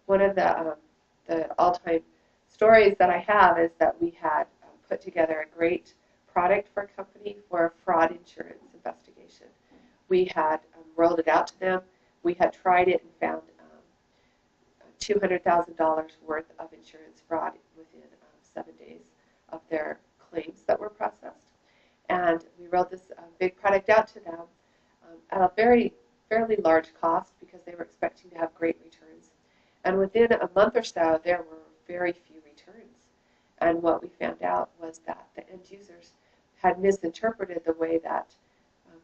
one of the all-time stories that I have is that we had put together a great product for a company for a fraud insurance investigation. We had rolled it out to them. We had tried it and found $200,000 worth of insurance fraud within 7 days of their claims that were processed. And we rolled this big product out to them at a fairly large cost because they were expecting to have great returns. And within a month or so, there were very few returns. And what we found out was that the end users had misinterpreted the way that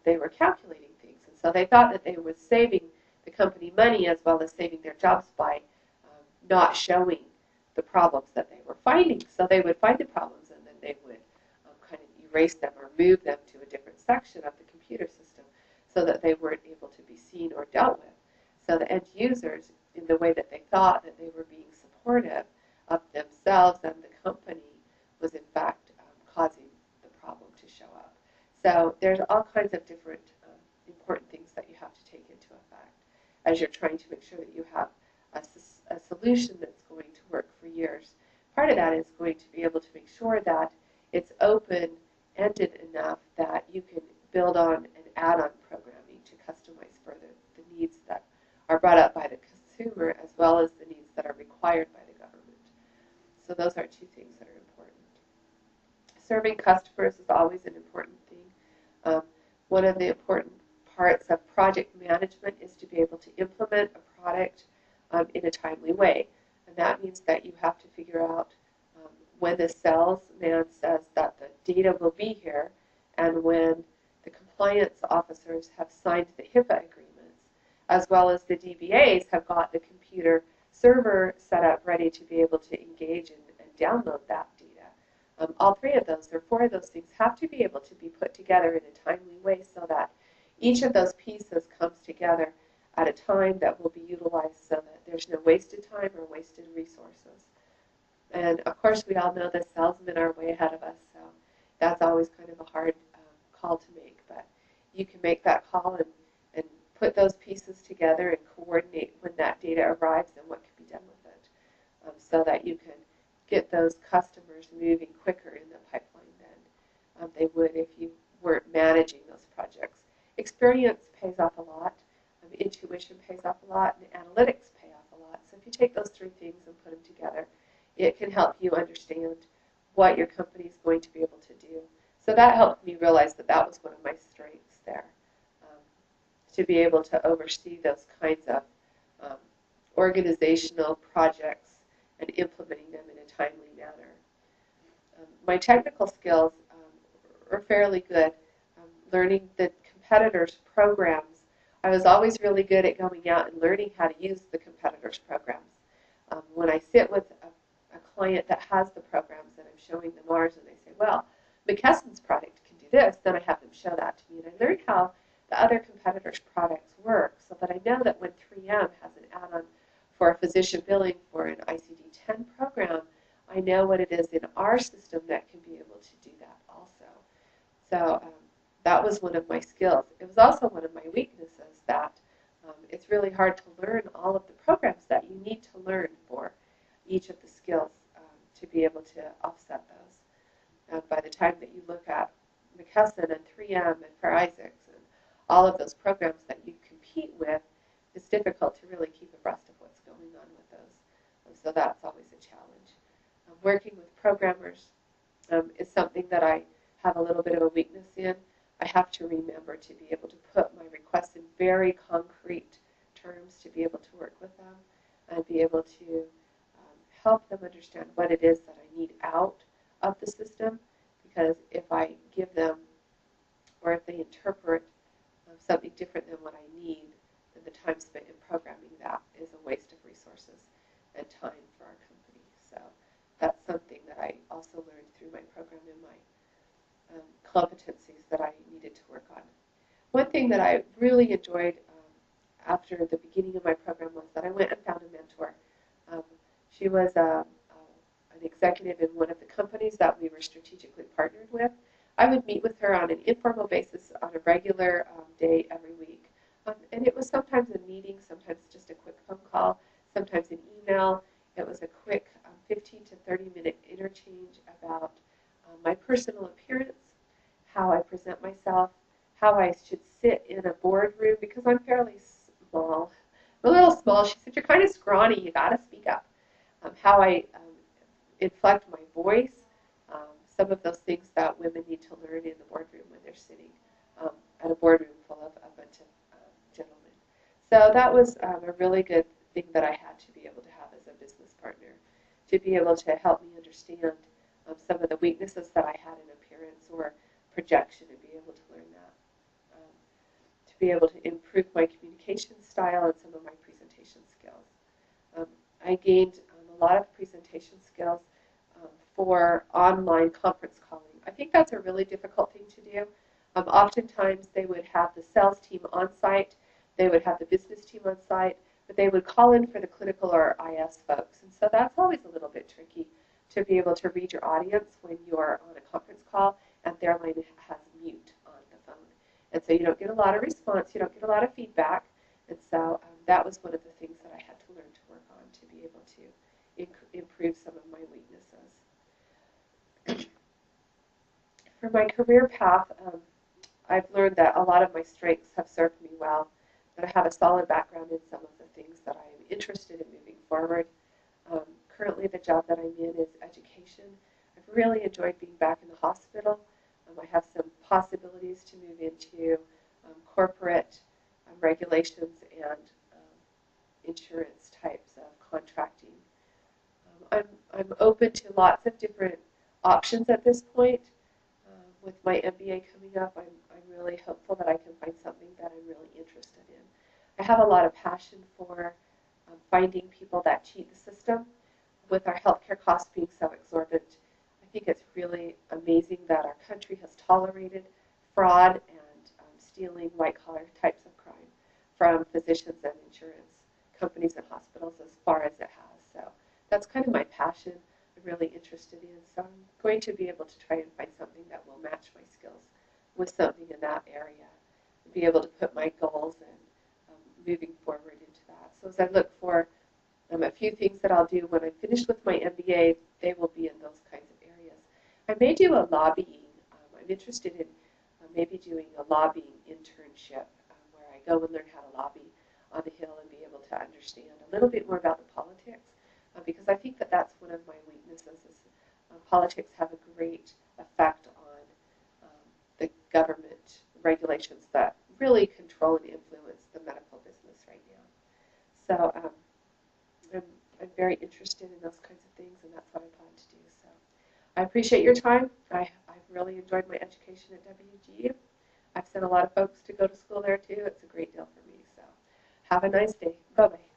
they were calculating things. And so they thought that they were saving the company money as well as saving their jobs by not showing the problems that they were finding. So they would find the problems and then they would kind of erase them or move them to a different section of the computer system so that they weren't able to be seen or dealt with. So the end users, in the way that they thought that they were being supportive of themselves and the company, was in fact causing the problem to show up. So there's all kinds of different important things that you have to take into effect as you're trying to make sure that you have a solution that's going to work for years. Part of that is going to be able to make sure that it's open-ended enough that you can build on and add on programming to customize further the needs that are brought up by the consumer as well as the needs that are required by the government. So those are two things that are important. Serving customers is always an important thing. One of the important parts of project management is to be able to implement a product in a timely way. And that means that you have to figure out when the salesman says that the data will be here and when the compliance officers have signed the HIPAA agreements, as well as the DBAs have got the computer server set up ready to be able to engage and download that data. All three of those, or four of those things, have to be able to be put together in a timely way so that each of those pieces comes together at a time that will be utilized so that there's no wasted time or wasted resources. And of course, we all know the salesmen are way ahead of us, so that's always kind of a hard call to make. But you can make that call and put those pieces together and coordinate when that data arrives and what can be done with it so that you can get those customers moving quicker in the pipeline than they would if you weren't managing those projects. Experience pays off a lot. Intuition pays off a lot, and analytics pay off a lot. So if you take those three things and put them together, it can help you understand what your company is going to be able to do. So that helped me realize that that was one of my strengths there, to be able to oversee those kinds of organizational projects and implementing them in a timely manner. My technical skills are fairly good. Learning the competitors' programs, I was always really good at going out and learning how to use the competitors' programs. When I sit with a client that has the programs and I'm showing them ours and they say, well, McKesson's product can do this, then I have them show that to me. And I learn how the other competitors' products work so that I know that when 3M has an add-on for a physician billing for an ICD-10 program, I know what it is in our system that can be able to do that also. So that was one of my skills. It was also one of my weaknesses that it's really hard to learn all of the programs that you need to learn for each of the skills to be able to offset those. And by the time that you look at McKesson and 3M and Fair Isaacs and all of those programs that you compete with, it's difficult to really keep abreast of what's going on with those. So that's always a challenge. Working with programmers is something that I have a little bit of a weakness in. I have to remember to be able to put my requests in very concrete terms to be able to work with them and be able to help them understand what it is that I need out of the system, because if I give them or if they interpret something different than what I need, then the time spent in programming that is a waste of resources and time for our company. So that's something that I also learned through my program and my competencies that I needed to work on. One thing that I really enjoyed after the beginning of my program was that I went and found a mentor. She was an executive in one of the companies that we were strategically partnered with. I would meet with her on an informal basis on a regular day every week. And it was sometimes a meeting, sometimes just a quick phone call, sometimes an email. It was a quick 15 to 30-minute interchange about my personal appearance, how I present myself, how I should sit in a boardroom, because I'm fairly small. I'm a little small. She said, "You're kind of scrawny. You got to speak up." How I inflect my voice, some of those things that women need to learn in the boardroom when they're sitting at a boardroom full of a bunch of gentlemen. So that was a really good thing that I had to be able to have as a business partner, to be able to help me understand some of the weaknesses that I had in appearance or projection, and be able to learn that, to be able to improve my communication style and some of my presentation skills. I gained a lot of presentation skills for online conference calling. I think that's a really difficult thing to do. Oftentimes they would have the sales team on site, they would have the business team on site, but they would call in for the clinical or IS folks. And so that's always a little bit tricky, to be able to read your audience when you're on a conference call and their line has mute on the phone. And so you don't get a lot of response, you don't get a lot of feedback. And so that was one of the things that I had to learn to work on, to be able to improve some of my weaknesses. For my career path, I've learned that a lot of my strengths have served me well, that I have a solid background in some of the things that I am interested in moving forward. Currently, the job that I'm in is education. I've really enjoyed being back in the hospital. I have some possibilities to move into corporate regulations and insurance types of contracting. I'm open to lots of different options at this point. With my MBA coming up, I'm really hopeful that I can find something that I'm really interested in. I have a lot of passion for finding people that cheat the system. With our healthcare costs being so exorbitant, I think it's really amazing that our country has tolerated fraud and stealing white-collar types of crime from physicians and insurance companies and hospitals as far as it has. So that's kind of my passion. I'm really interested in. So I'm going to be able to try and find something that will match my skills with something in that area, and be able to put my goals and moving forward into that. So as I look for a few things that I'll do when I'm finished with my MBA, they will be in those kinds of areas. I may do a lobbying. I'm interested in maybe doing a lobbying internship where I go and learn how to lobby on the Hill and be able to understand a little bit more about the politics, because I think that that's one of my weaknesses. Is politics have a great effect on the government regulations that really control and influence the medical business right now. So I'm very interested in those kinds of things, and that's what I plan to do. So I appreciate your time. I've really enjoyed my education at WGU. I've sent a lot of folks to go to school there too. It's a great deal for me. So have a nice day. Bye-bye.